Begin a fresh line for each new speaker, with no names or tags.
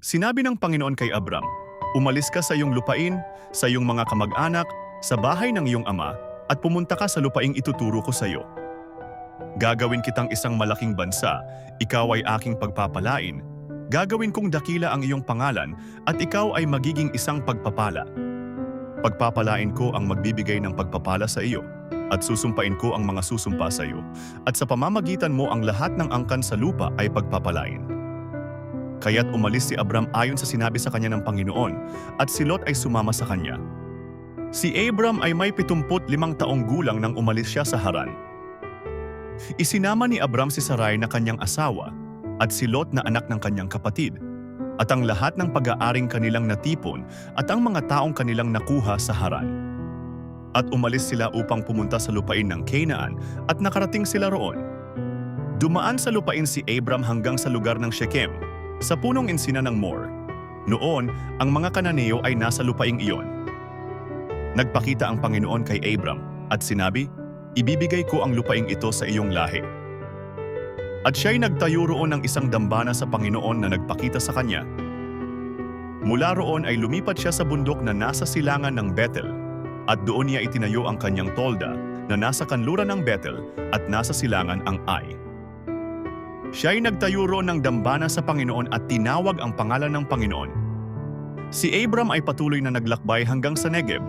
Sinabi ng Panginoon kay Abram, "Umalis ka sa iyong lupain, sa iyong mga kamag-anak, sa bahay ng iyong ama, at pumunta ka sa lupaing ituturo ko sa iyo. Gagawin kitang isang malaking bansa, ikaw ay aking pagpapalain. Gagawin kong dakila ang iyong pangalan, at ikaw ay magiging isang pagpapala. Pagpapalain ko ang magbibigay ng pagpapala sa iyo, at susumpain ko ang mga susumpa sa iyo, at sa pamamagitan mo ang lahat ng angkan sa lupa ay pagpapalain." Kaya't umalis si Abram ayon sa sinabi sa kanya ng Panginoon, at si Lot ay sumama sa kanya. Si Abram ay may 75 taong gulang nang umalis siya sa Haran. Isinama ni Abram si Sarai na kanyang asawa, at si Lot na anak ng kanyang kapatid, at ang lahat ng pag-aaring kanilang natipon at ang mga taong kanilang nakuha sa Haran. At umalis sila upang pumunta sa lupain ng Canaan, at nakarating sila roon. Dumaan sa lupain si Abram hanggang sa lugar ng Shechem, sa punong ensina ng More. Noon, ang mga Kananeo ay nasa lupaing iyon. Nagpakita ang Panginoon kay Abram at sinabi, "Ibibigay ko ang lupaing ito sa iyong lahi." At siya'y nagtayo roon ng isang dambana sa Panginoon na nagpakita sa kanya. Mula roon ay lumipat siya sa bundok na nasa silangan ng Bethel, at doon niya itinayo ang kanyang tolda na nasa kanluran ng Bethel at nasa silangan ang Ai. Siya'y nagtayo roon ng dambana sa Panginoon at tinawag ang pangalan ng Panginoon. Si Abram ay patuloy na naglakbay hanggang sa Negeb,